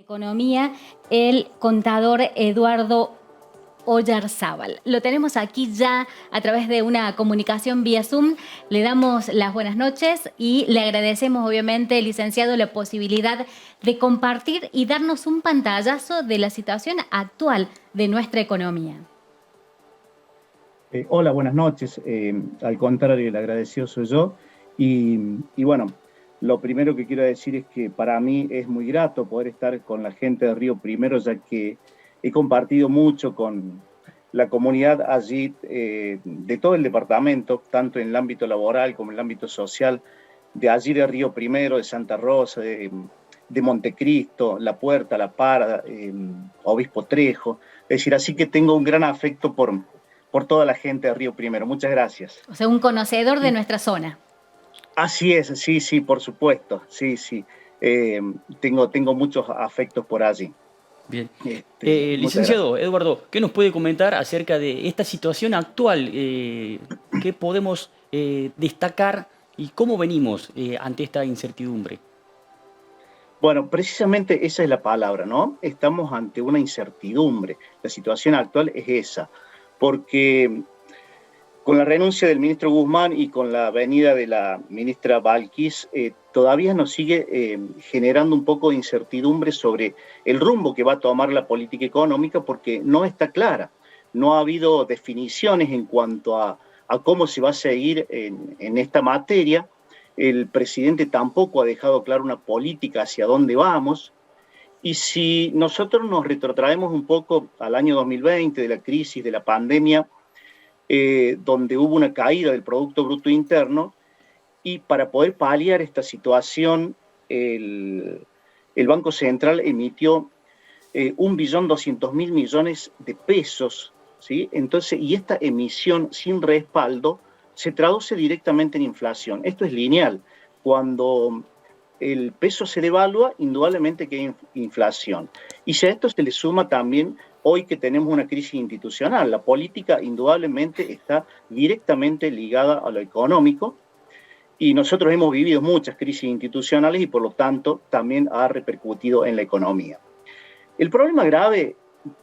Economía, el contador Eduardo Oyarzábal. Lo tenemos aquí ya a través de una comunicación vía Zoom. Le damos las buenas noches y le agradecemos, obviamente, licenciado, la posibilidad de compartir y darnos un pantallazo de la situación actual de nuestra economía. Hola, buenas noches. Al contrario, el agradecido soy yo. Y bueno, lo primero que quiero decir es que para mí es muy grato poder estar con la gente de Río Primero, ya que he compartido mucho con la comunidad allí de todo el departamento, tanto en el ámbito laboral como en el ámbito social, de allí de Río Primero, de Santa Rosa, de Montecristo, La Puerta, La Parda, Obispo Trejo. Es decir, así que tengo un gran afecto por toda la gente de Río Primero. Muchas gracias. O sea, un conocedor de nuestra zona. Así es, sí, sí, por supuesto, sí, sí. Tengo muchos afectos por allí. Bien. Muchas gracias. Licenciado Eduardo, ¿qué nos puede comentar acerca de esta situación actual? ¿Qué podemos destacar y cómo venimos ante esta incertidumbre? Bueno, precisamente esa es la palabra, ¿no? Estamos ante una incertidumbre. La situación actual es esa, porque con la renuncia del ministro Guzmán y con la venida de la ministra Balkis, todavía nos sigue generando un poco de incertidumbre sobre el rumbo que va a tomar la política económica, porque no está clara. No ha habido definiciones en cuanto a cómo se va a seguir en esta materia. El presidente tampoco ha dejado clara una política hacia dónde vamos. Y si nosotros nos retrotraemos un poco al año 2020, de la crisis, de la pandemia, donde hubo una caída del Producto Bruto Interno, y para poder paliar esta situación, el Banco Central emitió 1.200.000 millones de pesos, ¿sí? Entonces, y esta emisión sin respaldo se traduce directamente en inflación. Esto es lineal. Cuando el peso se devalúa, indudablemente que hay inflación. Y si a esto se le suma también hoy que tenemos una crisis institucional, la política indudablemente está directamente ligada a lo económico, y nosotros hemos vivido muchas crisis institucionales y por lo tanto también ha repercutido en la economía. El problema grave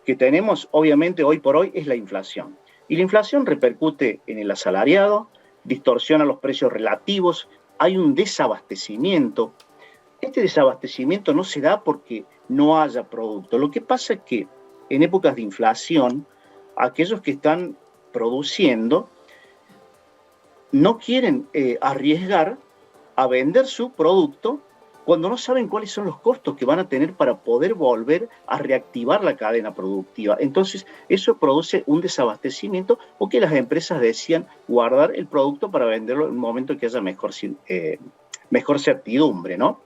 que tenemos obviamente hoy por hoy es la inflación. Y la inflación repercute en el asalariado, distorsiona los precios relativos, hay un desabastecimiento. Este desabastecimiento no se da porque no haya producto. Lo que pasa es que en épocas de inflación, aquellos que están produciendo no quieren arriesgar a vender su producto cuando no saben cuáles son los costos que van a tener para poder volver a reactivar la cadena productiva. Entonces, eso produce un desabastecimiento, o que las empresas decían guardar el producto para venderlo en un momento que haya mejor certidumbre, ¿no?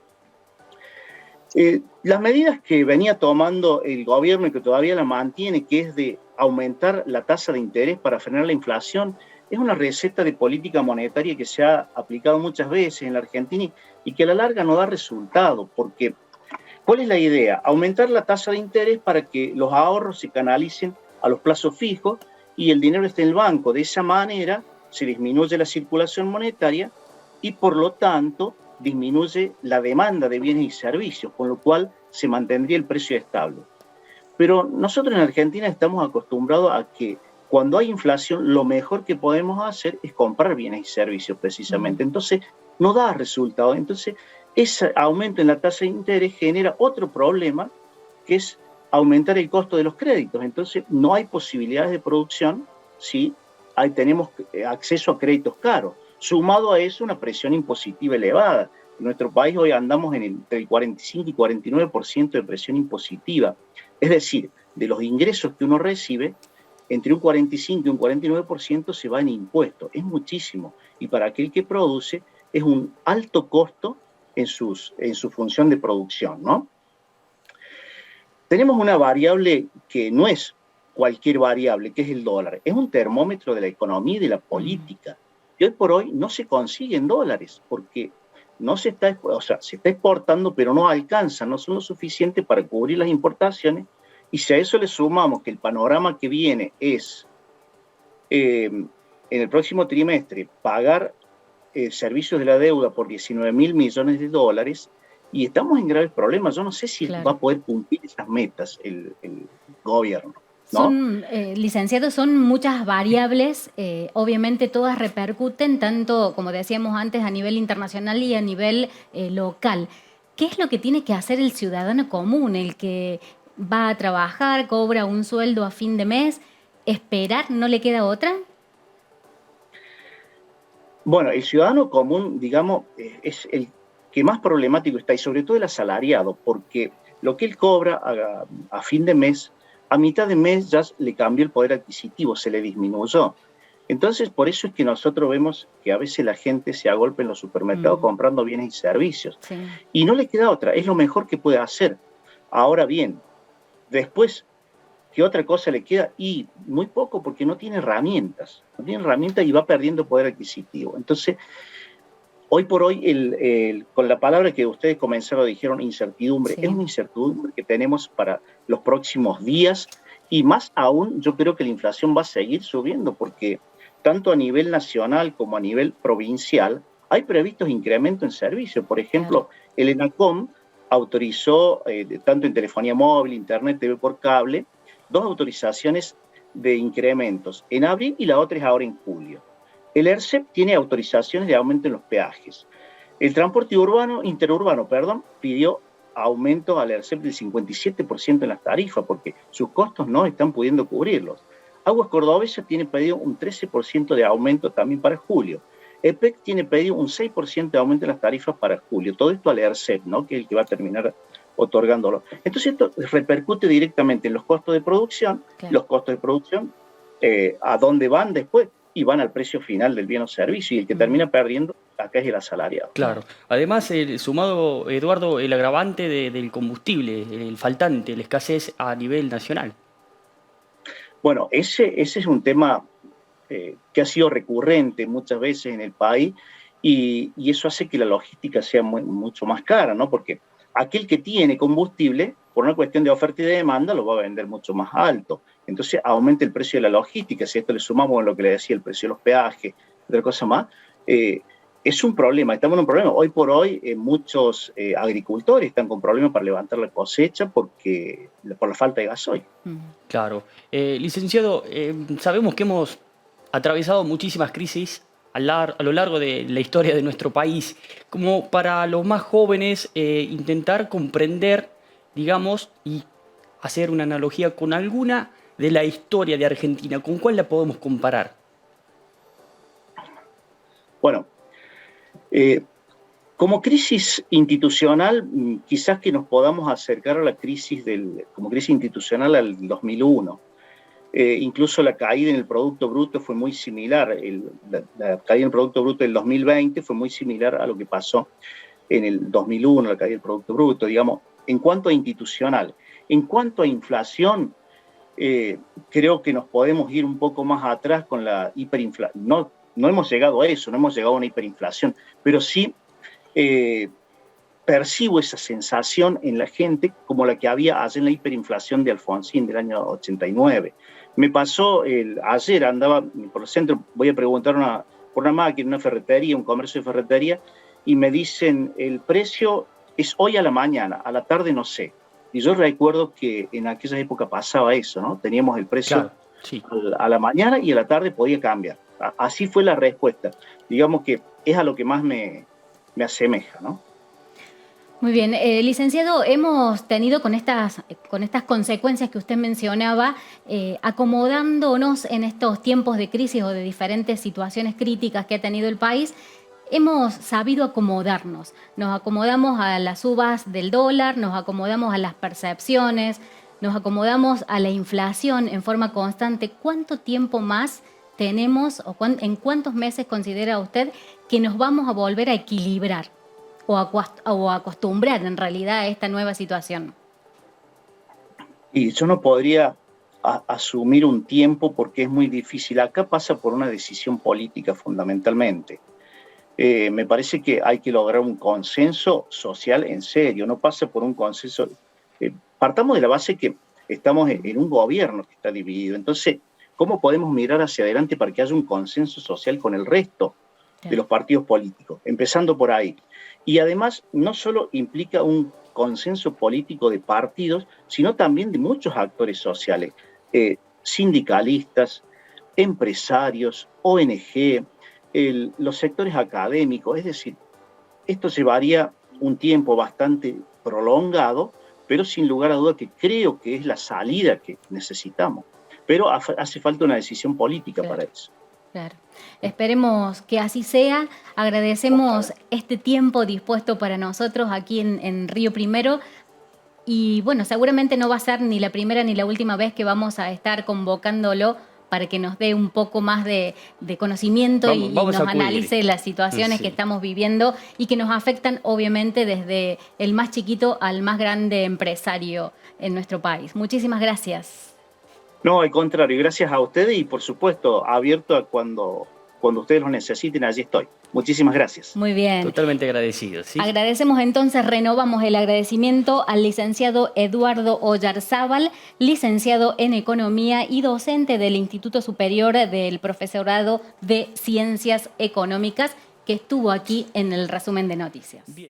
Las medidas que venía tomando el gobierno y que todavía la mantiene, que es de aumentar la tasa de interés para frenar la inflación, es una receta de política monetaria que se ha aplicado muchas veces en la Argentina y que a la larga no da resultado, porque ¿cuál es la idea? Aumentar la tasa de interés para que los ahorros se canalicen a los plazos fijos y el dinero esté en el banco. De esa manera se disminuye la circulación monetaria y por lo tanto disminuye la demanda de bienes y servicios, con lo cual se mantendría el precio estable. Pero nosotros en Argentina estamos acostumbrados a que cuando hay inflación, lo mejor que podemos hacer es comprar bienes y servicios, precisamente. Entonces, no da resultado. Entonces, ese aumento en la tasa de interés genera otro problema, que es aumentar el costo de los créditos. Entonces, no hay posibilidades de producción si tenemos acceso a créditos caros. Sumado a eso, una presión impositiva elevada. En nuestro país hoy andamos entre el 45 y 49% de presión impositiva. Es decir, de los ingresos que uno recibe, entre un 45 y un 49% se va en impuestos. Es muchísimo. Y para aquel que produce, es un alto costo en su función de producción, ¿no? Tenemos una variable que no es cualquier variable, que es el dólar. Es un termómetro de la economía y de la política. Y hoy por hoy no se consiguen dólares porque no se está, o sea, se está exportando, pero no alcanza, no son lo suficiente para cubrir las importaciones. Y si a eso le sumamos que el panorama que viene es, en el próximo trimestre, pagar servicios de la deuda por 19.000 millones de dólares, y estamos en graves problemas. Yo no sé si Claro. va a poder cumplir esas metas el gobierno, ¿no? Son, licenciados, son muchas variables, obviamente todas repercuten tanto, como decíamos antes, a nivel internacional y a nivel local. ¿Qué es lo que tiene que hacer el ciudadano común, el que va a trabajar, cobra un sueldo a fin de mes? ¿Esperar? ¿No le queda otra? Bueno, el ciudadano común, digamos, es el que más problemático está, y sobre todo el asalariado, porque lo que él cobra a fin de mes, a mitad de mes ya le cambió el poder adquisitivo, se le disminuyó. Entonces, por eso es que nosotros vemos que a veces la gente se agolpa en los supermercados comprando bienes y servicios. Sí, Y no le queda otra, es lo mejor que puede hacer. Ahora bien, después, ¿qué otra cosa le queda? Y muy poco, porque no tiene herramientas. No tiene herramientas y va perdiendo poder adquisitivo. Entonces, hoy por hoy, con la palabra que ustedes comenzaron, dijeron incertidumbre, sí. es una incertidumbre que tenemos para los próximos días, y más aún yo creo que la inflación va a seguir subiendo, porque tanto a nivel nacional como a nivel provincial hay previstos incrementos en servicios. Por ejemplo, el ENACOM autorizó, tanto en telefonía móvil, internet, TV por cable, 2 autorizaciones de incrementos en abril, y la otra es ahora en julio. El ERCEP tiene autorizaciones de aumento en los peajes. El transporte interurbano, pidió aumento al ERCEP del 57% en las tarifas, porque sus costos no están pudiendo cubrirlos. Aguas Cordobesas tiene pedido un 13% de aumento también para julio. EPEC tiene pedido un 6% de aumento en las tarifas para julio. Todo esto al ERCEP, ¿no?, que es el que va a terminar otorgándolo. Entonces esto repercute directamente en los costos de producción. Claro. Los costos de producción, ¿a dónde van después? Y van al precio final del bien o servicio, y el que termina perdiendo acá es el asalariado. Claro. Además, sumado, Eduardo, el agravante del combustible, el faltante, la escasez a nivel nacional. Bueno, ese es un tema que ha sido recurrente muchas veces en el país, y eso hace que la logística sea mucho más cara, ¿no? Porque aquel que tiene combustible, por una cuestión de oferta y de demanda, lo va a vender mucho más alto. Entonces aumenta el precio de la logística. Si a esto le sumamos lo que le decía, el precio de los peajes, otra cosa más, es un problema. Estamos en un problema. Hoy por hoy muchos agricultores están con problemas para levantar la cosecha por la falta de gasoil. Claro. Licenciado, sabemos que hemos atravesado muchísimas crisis a lo largo de la historia de nuestro país. Como para los más jóvenes, intentar comprender, digamos, y hacer una analogía con alguna de la historia de Argentina, ¿con cuál la podemos comparar? Bueno, como crisis institucional, quizás que nos podamos acercar a la crisis como crisis institucional al 2001. Incluso la caída en el Producto Bruto fue muy similar. La caída en el Producto Bruto del 2020 fue muy similar a lo que pasó en el 2001, la caída del Producto Bruto, digamos, en cuanto a institucional. En cuanto a inflación, creo que nos podemos ir un poco más atrás con la hiperinflación. No hemos llegado a eso, no hemos llegado a una hiperinflación, pero sí percibo esa sensación en la gente como la que había ayer en la hiperinflación de Alfonsín del año 89. Me pasó, ayer andaba por el centro, voy a preguntar por una máquina, una ferretería, un comercio de ferretería, y me dicen, el precio es hoy a la mañana, a la tarde no sé. Y yo recuerdo que en aquella época pasaba eso, ¿no? Teníamos el precio, Claro, sí. a la mañana, y a la tarde podía cambiar. Así fue la respuesta. Digamos que es a lo que más me asemeja, ¿no? Muy bien, licenciado, hemos tenido con estas consecuencias que usted mencionaba, acomodándonos en estos tiempos de crisis o de diferentes situaciones críticas que ha tenido el país, hemos sabido acomodarnos. Nos acomodamos a las subas del dólar, nos acomodamos a las percepciones, nos acomodamos a la inflación en forma constante. ¿Cuánto tiempo más tenemos o en cuántos meses considera usted que nos vamos a volver a equilibrar o acostumbrar en realidad a esta nueva situación? Y yo no podría asumir un tiempo porque es muy difícil. Acá pasa por una decisión política fundamentalmente. Me parece que hay que lograr un consenso social en serio, no pasa por un consenso. Partamos de la base que estamos en un gobierno que está dividido. Entonces, ¿cómo podemos mirar hacia adelante para que haya un consenso social con el resto? de los partidos políticos, empezando por ahí. Y además no solo implica un consenso político de partidos, sino también de muchos actores sociales, sindicalistas, empresarios, ONG, los sectores académicos. Es decir, esto llevaría un tiempo bastante prolongado, pero sin lugar a duda que creo que es la salida que necesitamos. Pero hace falta una decisión política para eso. Claro. Esperemos que así sea. Agradecemos este tiempo dispuesto para nosotros aquí en Río Primero. Y bueno, seguramente no va a ser ni la primera ni la última vez que vamos a estar convocándolo para que nos dé un poco más de conocimiento y nos analice las situaciones que estamos viviendo y que nos afectan obviamente desde el más chiquito al más grande empresario en nuestro país. Muchísimas gracias. No, al contrario, gracias a ustedes y por supuesto abierto a cuando ustedes lo necesiten, allí estoy. Muchísimas gracias. Muy bien. Totalmente agradecido. ¿Sí? Agradecemos entonces, renovamos el agradecimiento al licenciado Eduardo Oyarzábal, licenciado en Economía y docente del Instituto Superior del Profesorado de Ciencias Económicas, que estuvo aquí en el resumen de noticias. Bien.